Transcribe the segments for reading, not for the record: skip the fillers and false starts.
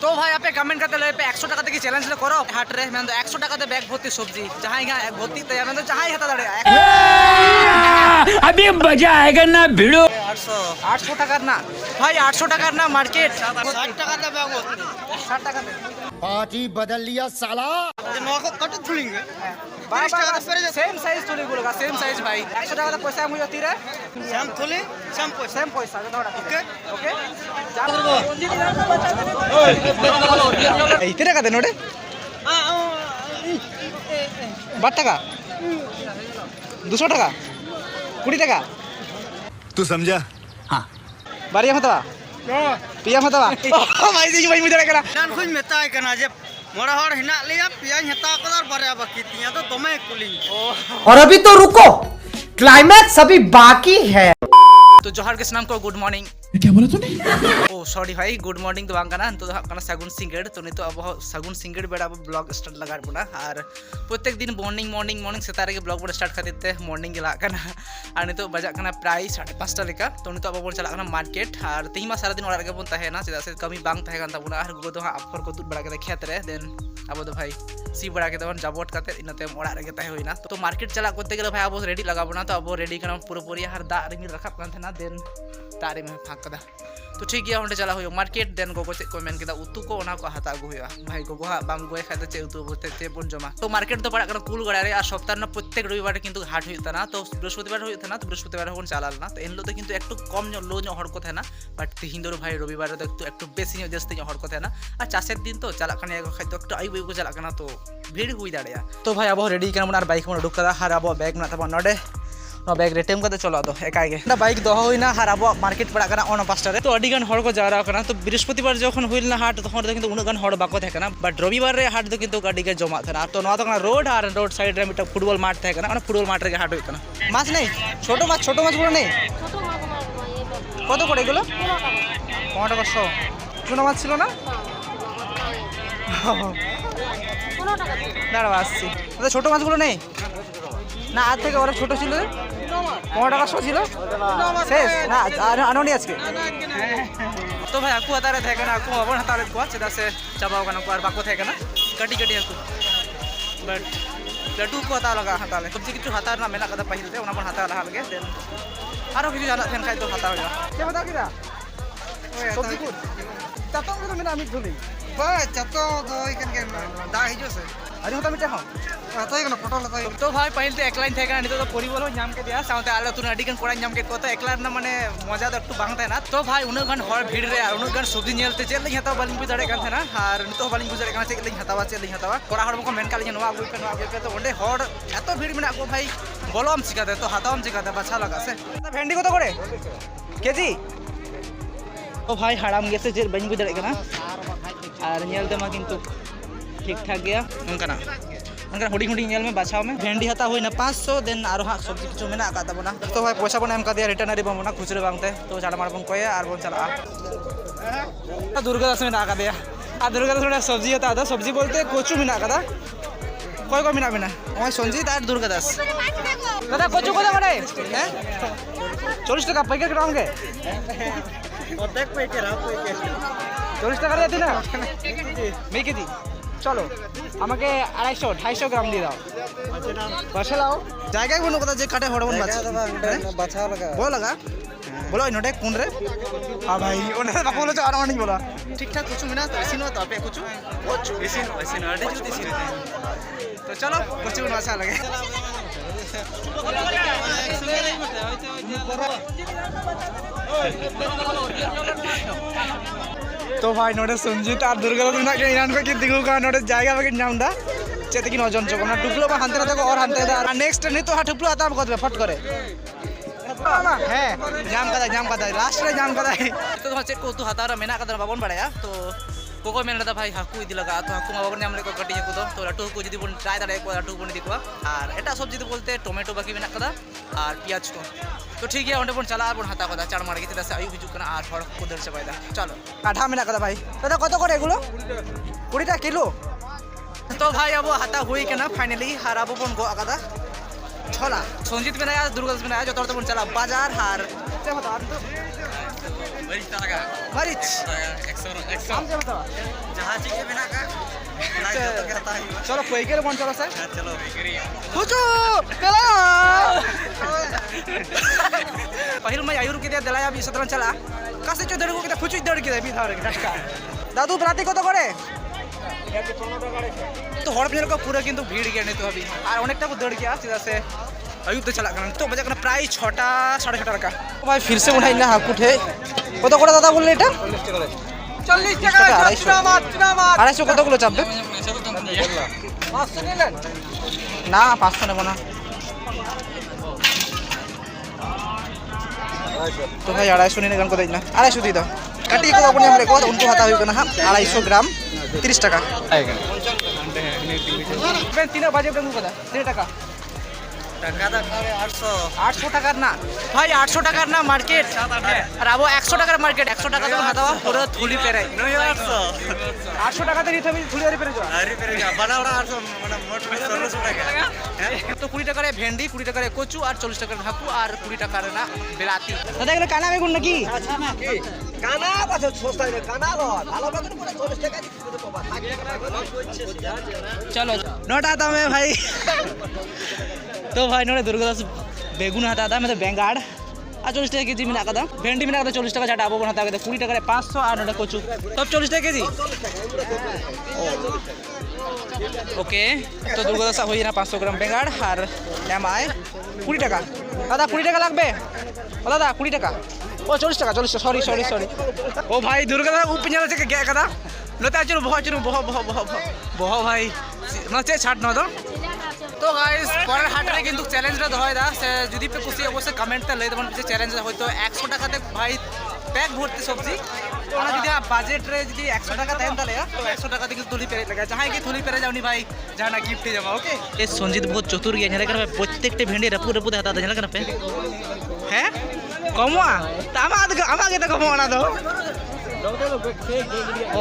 তো ভাই আপনি কমেন্ট করতে লে 100 টাকা থেকে চ্যালেঞ্জ লে করো হাট রে মানে 100 টাকাতে ব্যাগ ভর্তি সবজি যাহাই গা ভর্তি তো মানে যাহাই হাতা দাঁড়ে अभी मजा आएगा ना भिड़ो 800 টাকার না ভাই 800 টাকার না মার্কেট 60 টাকাতে ব্যাগ ভর্তি 60 টাকাতে पार्टी बदल लिया साला নকো কত থুলিঙ্গে 30 টাকা করে সেম সাইজ থুলি গুলো সেম সাইজ ভাই 100 টাকা পয়সা মুই হতি রে সেম থুলি সেম পয়সা দাদা ওকে ওকে যা করব এই 30 টাকা দে নোটে 12 টাকা 200 টাকা 20 টাকা तू समझा हाँ बारिया मतवा पिया मतवा भाई जी भाई मुझे करा नान खुद मेताय कना जे मोरा हर हिना लिया पिया हता कलर बारे बाकी तिया तो तमे कुलिंग और अभी तो रुको क्लाइमैक्स अभी बाकी है। तो जोहार के नाम को गुड मॉर्निंग क्या बोला तूने? ओ सॉरी भाई गुड मॉर्निंग तो बांग तो कना सगुन सिंगेड़ तो नहीं तो अब सगुन सिंगेड़ बेड़ा अब ब्लॉग स्टार्ट लगा बोना और प्रत्येक दिन मॉर्निंग सेतारे के ब्लॉग बोना स्टार्ट कर देते मॉर्निंग के लाकना और नहीं तो बजा कना प्राय 5:30 लेका तो नहीं तो अब बोन चला कना मार्केट और तेहिमा सारा दिन ओड़ा के बोन तहे ना चेदा से कमी बांग तहे कान ताबुना और गुगो तो अफर को तुद बड़ा के खेत रे देन अब तो भाई सी बड़ा के तवन जाबोट करते इनते ओड़ा रे के तहे होइना तो मार्केट चला करते गेले भाई अब रेडी लगा बोना तो अब रेडी कना पूरा पूरी हर दा रिंग रखा कान थे ना देन तारे में फाक कदा तो ठीक गया होंडे चला हुयो मार्केट देन गोगो चेक को मेन केदा उतु को ओना को हाता गु हुयो भाई गोगो हा बांग गोय खाते चे उतु बोते चे बन जमा तो मार्केट तो पड़ा कना कुल गड़ा रे आ सप्ताह ना प्रत्येक रविवार किंतु हाट हुयो ना तो बृहस्पतिवार हुयो ना तो बृहस्पतिवार होन चालाल ना तो एनलो तो किंतु एकटु कम लो हड़ को थे ना बट तिहिंदरो भाई रविवार तो एकटु बेसी जस्ती हड़ को थे ना आ चासेर दिन तो चला कना एगो खाय तो एकटु आयु को चला कना तो भीड़ हुई दाड़िया तो भाई अब रेडी कना मन बाइक मन उडुक कदा हार अब बैग ना तब नडे बैग रेटेम करते चलो दो एकागे बाइक दो ना हार अब मार्केट पड़ा ऑन 5टा रे तो अड़ी गान हड़ को जारा कना तो बृहस्पतिवार जखन हुइलना हाट तखन तो किंतु उन गान हड़ बाको थे कना बट रविवार रे हाट तो किंतु गाड़ी के जमा थे तो नवा तो कना रोड और रोड साइड रे मिटा फुटबॉल माठ थे कना फुटबॉल माठ रे हाट हुई कना माछ नहीं छोटो माछ गुलो नहीं কত করে এগুলো 15 টাকা 100 চুনা মাছ ছিল না 15 টাকা দাঁড়াও আসছি আচ্ছা ছোট মাছগুলো নেই না আজ থেকে ওরা ছোট ছিল 15 টাকা 100 ছিল শেষ না আনোনি আজকে তো ভাই আকু হাতারে থাকে না আকু আবার হাতারে কোয়া সেটা সে চাবাও কানা কোয়ার বাকো থাকে না কাটি কাটি আকু বাট लड्डू को हता लगा हताले सब्जी किछु हता ना मेला कदा पहिलते ओना पण हता लगा लगे देन आरो किछु जाना थेन खाइ तो हता होया के बता किरा सब्जी को चातो के मेला अमित धुली बा चतो दो इकन के दा हिजो से अरे होता मिटे हां हता इकन फोटो लता तो भाई पहिलते एक लाइन थेका नितो तो परिबल नाम के दिया साउते आलो तुन अडिकन कोड़ा नाम के कोता एकला ना माने मजा तो एकटु बांग ना तो भाई उन गन हर भीड़ रे उन गन सब्जी नेलते चेल लई हता बालिंग बुझाड़े कान थे ना और नितो बालिंग बुझाड़े कान चेल लई हतावा कोड़ा हर मको मेन काली नवा अगुई पे तो ओंडे हर एतो भीड़ मेना को भाई बोलम सिखाते तो हताम सिखाते बाछा लगा से भेंडी को तो करे केजी तो भाई हराम गेसे जे बनी बुझाड़े काना और नेलते मा किंतु ठीक ठाक गया उनका हुडी नेल में बाछाव में भेंडी हता हुई ना 500 देन आरो हाँ सब्जी किछु मेना का तबना तो भाई पैसा बन एम का दिया रिटर्न रे बमना खुचरे बांगते तो चाड़ा मार बन कोया आर बन चला दुर्गादास में ना का दिया आ दुर्गादास में सब्जी हता था सब्जी बोलते कोचू मेना का कोई को मेना ओय संजीत आर दुर्गादास दादा कोचू को माने हैं 40 টাকা पैकेट कराओगे অর্ধেক পাইকে রাও পাইকে 40 টাকা দিতে না मैं केजी চলো আমাকে 250 250 গ্রাম দিয়ে দাও বাছা লাও জায়গায় কোনো কথা যে কাটে হড়বন বাছা লাগা बोलो इनोटे कौन रे हां भाई ओने बाको बोलो चार नहीं बोला ठीक ठाक कुछ मिना तो इसी नो तो पे कुछ इसी नो अड़े जो इसी रहते तो चलो कुछ भी अच्छा लगे तो भाई नोटे संजीत और दुर्गा ना के इनान पे कि दिगु का नोटे जायगा पे नाम दा चेते कि नजन चको ना टुकलो बा हंते ना और हंते दा नेक्स्ट नहीं तो हटुपलो आता हम कहते फट करे है जाम कदा लास्ट रे जाम कदा तो चेक को तू हतारा मेना कदा बाबन बड़ाया तो कोको मेन दा भाई हाकू इदी लगा तो हाकू बाबन नाम ले को कटी को तो लाटू को जदी बन ट्राई दाड़े को लाटू बन दी को और एटा सब्जी तो बोलते टोमेटो बाकी मेना कदा और प्याज को तो ठीक है ओंडे बन चला बन हता कदा चार मार के से आयु हिजु कना और हड़ को दर से बायदा चलो काठा मेना कदा भाई दादा कत करे एगुलो 20 টাকা किलो तो भाई अब हता हुई के ना फाइनली हार अब बन गो कदा छोला संजीत में आया दुर्गादास में आया जो तोड़ चला बाजार हार क्या बता मरीच 100 100 चलो पैकेर बन चलो से चलो खुचू पहिल मैं आयुर के दिलाया अभी सतरन चला कासे चो दड़ को के खुचू दड़ के भी धर झटका दादू प्राती কত করে तो हड़ पेर को पूरा किंतु भीड़ गया नहीं तो अभी और अनेकटा को दौड़ गया सीधा से अयुब तो चला तो बजे प्राय 6टा 6:30 টাকা भाई फिर से उठाई ना हाक उठे কত করে দাদা বললে এটা 40 টাকা 250 কতগুলো চাপবে 500 নিলেন না 500 নেব না तो भाई 250 নিলে গান কত দিন না 250 দিয়ে দাও কাটি को अपने हमरे को उनको हाता हुई ना 250 ग्राम 30 টাকা मैं 3 बजे पे कदा 3 টাকা টাকা দা 800 টাকার না ভাই 800 টাকার না মার্কেট আর আবো 100 টাকার মার্কেট 100 টাকা তো হাতাওয়া পুরো থুলি পেরাই 800 টাকাতে নিতে হবে থুলি আরে পেরে যাও আরে পেরে গা বড় বড় 800 মানে মোট 1600 টাকা তো 20 টাকার ভেন্ডি 20 টাকার কচু আর 40 টাকার ঢাকু আর 20 টাকার না বেলাতি দাদা এগুলো কানা বেগুন নাকি আচ্ছা না কি কানা পাছে সস্তায় না কানা লট ভালো বেগুন পড়ে 40 টাকা দিতে পাবা চলো নটা দামে ভাই तो भाई नोड़े दुर्गादास बेगुन हाता था मैं तो बेंगाड़ আর 40 টাকা কেজি মিনা কাদা ভেন্ডি মিনা কাদা 40 টাকা ছাড়া আবো বানাতে হবে 20 টাকায় 500 আর নটা কচু সব 40 টাকা কেজি ওকে তো দুর্গাদাস হই না 500 গ্রাম বেঙ্গাড় আর নামায় 20 টাকা দাদা 20 টাকা লাগবে ও দাদা 20 টাকা ও 40 টাকা সরি ও ভাই দুর্গাদাস উপিঞ্জা থেকে গে কাদা নতে আচুর বহ ভাই মানে ছাড় না তো গাইস পরের হাটে কিন্তু চ্যালেঞ্জটা দহয় দা যদি পে খুশি অবশ্যই কমেন্টটা লই দেবেন যে চ্যালেঞ্জ হয়তো 100 টাকাতে ভাই ব্যাগ ভর্তি সবজি তো ওনা যদি বাজেট রে যদি 100 টাকা দেন তাহলে তো 100 টাকা থেকে থলি পেরে লাগা চাই কি থলি পেরে যাওনি ভাই জানা গিফট এ যাবা ওকে এই সঞ্জিত বহুত চতুর গিয়া ঝালে করে প্রত্যেকটা ভেন্ডি রপু হাতা ঝালে করে পে হ্যাঁ কমা তা আমাকে তো কমা না দাও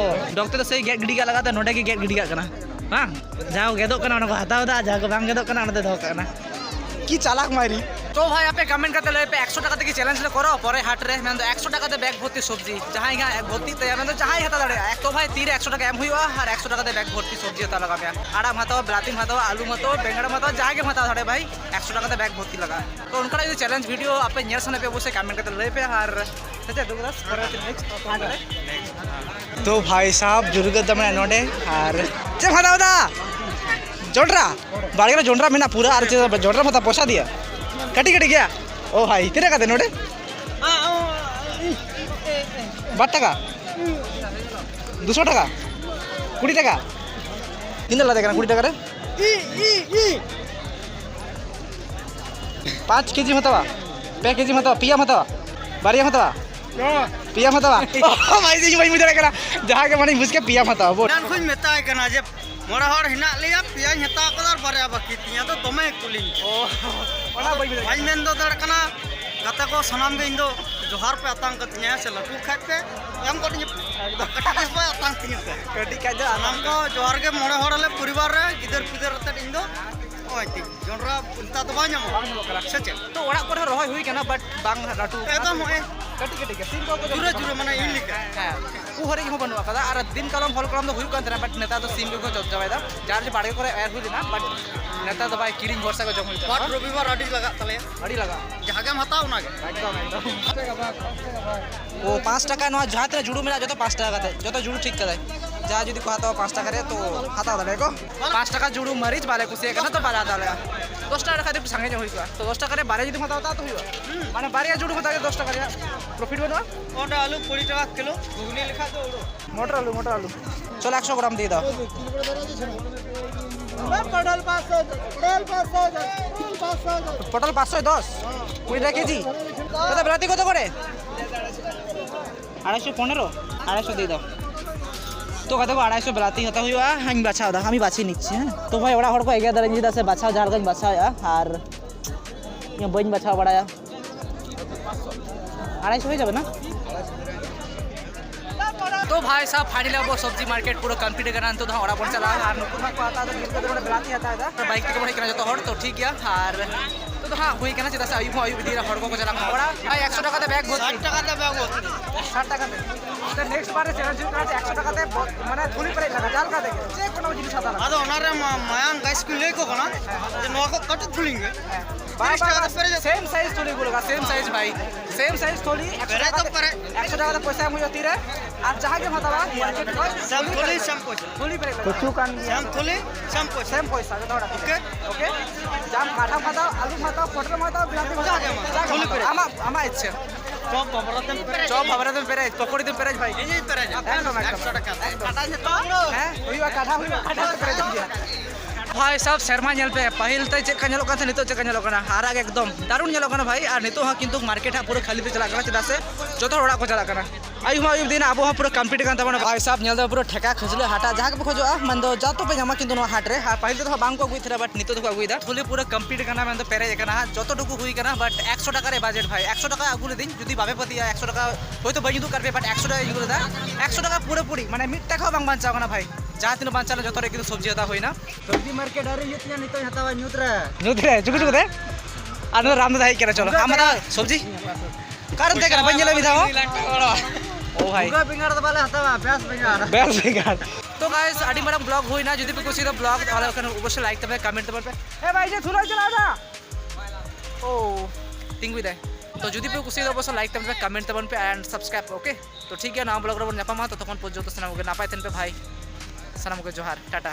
ও डॉक्टर तो सही गेट गिडिगा लगाता नोटे की गेट गिडिगा करना हां जाओ गेदो करना उनको हटाओ दा जाओ बांग गेदो करना उनको दो करना কি চালাক মারি তো ভাই আপনি কমেন্ট করতে লই 100 টাকা থেকে চ্যালেঞ্জ করো পরে হাট রে মানে 100 টাকাতে ব্যাগ ভর্তি সবজি যাহাই গা ভর্তি তো মানে যাহাই হাতা দাঁড়ে এক তো ভাই 100 টাকা এম হইবা আর 100 টাকাতে ব্যাগ ভর্তি সবজি হাতা লাগাবে আড়া মাথাও ব্রাতি মাথাও আলু মাথাও বেঙ্গড়া মাথাও যাকে মাথা ধরে ভাই 100 টাকাতে ব্যাগ ভর্তি লাগা তো উনকা যদি চ্যালেঞ্জ ভিডিও আপনি নিয়ার সামনে पे অবশ্যই কমেন্ট করতে লই पे আর আচ্ছা দুর্গাদাস পরে নেক্সট তো ভাই সাহেব দুর্গাদাস মানে নডে আর যে মাথাও দা जोड़रा बाड़ी का जोड़रा में ना पूरा आर जोड़रा मत पोसा दिया कटी गया ओ भाई तेरे का नोटे 12 টাকা 200 টাকা 20 টাকা तीन ला देखना 20 টাকা रे 5 केजी मतवा 5 केजी मतवा पिया मतवा बारिया मतवा पिया मतवा ओ भाई जी भाई मुझे लगा जहां के माने बुझ के पिया मतवा वो नान खुद मेता कना जे मोरा हर हिना लिया पिया हता कदर बारे बाकी तिया तो दमे कुली ओ ओना भाई भाई मेन दो दड़ कना गता को सनाम गे इंदो जोहार पे आतंक कतिया से लटू खाट पे एम को कटा के पे आतंक तिया कटी का जा सनाम को जोहार के मोरा हरले परिवार रे गिदर पिदर रते इंदो ओय ति जोनरा उल्टा तो बाñamo सचे तो ओड़ा को रहोय हुई केना बट बांग लाटू एकदम होए कटी के सिम को जुरे जुरे माने इलिका हां उ हरे की बनवा कदा और दिन कालम फल कालम तो हुई कांतरा बट नेता तो सिम को जब जबायदा जार जे बाड़े करे एर हुई ना बट नेता तो भाई किरिंग भरसा को जम हुई बात रविवार अडी लगा तले अड़ी लगा जहां के हताओ ना एकदम ओ 5 টাকা নয় যাতে জুড়ু মেলা যত 5 টাকা কাতে যত জুড়ু ঠিক কাদায় যা যদি কথা 5 টাকা রে তো হাতা দাঁড়ে গো 5 টাকা জুড়ু মরিচ বালে কুসি এখানে তো বালা দাঁড়ে 10 টাকা খাতে সঙ্গে হইবা তো 10 টাকা রে বারে যদি মাথা হতা তো হইবা মানে বারিয়া জুড়ু মাথা 10 টাকা রে প্রফিট বনবা ওটা আলু 20 টাকা কিলো ঘুগনি লেখা তো ওড়ো मोटर आलू चलो 100 ग्राम दे दाओ पटल 510 20 কেজি দাদা ব্রাতি কত করে 215 250 দিয়ে দাও তো কত 250 ব্রাতি হতা হইবা আমি বাছাও দা আমি বাছি নিচ্ছি হ্যাঁ তো ভাই ওড়া হড় को 11 दरन जिदा से बाछाओ झारगंज बाछाओ আর ये बइन बाछाओ बड़ाया 250 হয়ে যাবে না तो भाई साहब फाइनली अब सब्जी मार्केट पूरा कंप्लीट करना तो ओड़ा बन चला और नुकुर को आता तो गिरते तो बेलाती आता है तो बाइक के बड़े करना जो हड़ तो ठीक है और तो हां हुई करना चाहिए आयु आयु दिरा हड़ को चला ओड़ा भाई 100 টাকা দে ব্যাগ ভর্তি 60 টাকা দে ব্যাগ 60 টাকা দে তো নেক্সট বারে চ্যালেঞ্জ করে 100 টাকাতে মানে থুলি প্রাইস লাগা জাল কা দেখে যে কোনো জিনিস হাতা লাগা আদো ওনারে মায়াং গাইস কো লেই কো না যে নোয়া কো কত থুলিঙ্গে 30 টাকা পেরে যাচ্ছে সেম সাইজ থলি গুলো সেম সাইজ ভাই সেম সাইজ থলি 100 টাকা 100 টাকা পয়সা মুই তিরে আর যাহা কে হাতাবা মার্কেট কয় শ্যাম থুলি শ্যাম পয়সা থলি প্রাইস তো চুকান শ্যাম থুলি শ্যাম পয়সা সেম পয়সা তোড়া ওকে ওকে জাম কাঠা ফাটা আলু ফাটা পটল ফাটা বিলাতি ফাটা থলি প্রাইস আমা ইচ্ছে চপ বাবরাতে পেরে চপ ভাবরা তুমি পেরে পকড়ি তুমি পেরে ভাই এই যে পেরে যা একদম 100 টাকা কাটা যে তো হ্যাঁ हुआ काठा पेरे दिया भाई सब शर्मा नेल पे पहिल तय चेक नेलो का नितो चेक नेलो का हारा एकदम दारुण नेलो का भाई और नितो हा किंतु मार्केट हा पूरा खाली ते चला कना चदा से जतो होड़ा को चला कना आयु मा दिन आबो हा पूरा कंप्लीट कान तबना भाई साहब नेल दो पूरा ठेका खजले हाटा जहां के खोजो मन दो जातो पे जमा किंतु हाट रे हा पहिल तो बांग को गुई थरा बट नितो तो को गुई दा थोली पूरा कंप्लीट काना मन तो पेरे कना जतो टुकु हुई कना बट 100 टाका रे बजट भाई 100 टाका आगुले दिन যদি বাবে পতি 100 টাকা হয়তো বাই কিন্তু করবে বাট 100 টাকা ইগুলো দা 100 টাকা পুরো পুরি মানে মিট টাকাও বাং বাঁচাও না ভাই যা তিন বাঁচালে যত রে কিন্তু সবজি হতা হই না সবজি মার্কেট আরে ইতনা নিতো হাতাবা নিউত্রা নুদরে জুগু জুগু দে আর রাম দাই কেরা চলো আমরা সবজি কারণ দেখ না বঞ্জলে বিধাও ও ভাই পুরা পিঙ্গার দবালে হাতাবা প্যাস পিঙ্গার বেল বেগার তো গাইস আডি মারা ব্লগ হই না যদি খুশি তো ব্লগ তাহলে ওখানে অবশ্যই লাইক দেবে কমেন্ট দেবে এ ভাই যে থুলাই চলা যা ও টিঙ্গি দে তো যদি খুশি তো অবশ্যই লাইক দেবে কমেন্ট দেবে এন্ড সাবস্ক্রাইব ওকে তো ঠিক আছে না ব্লগ রে নাপামা তো তখন পর্যন্ত সালাম ওকে না পাইতেন পে ভাই সালাম ওকে জোহার টাটা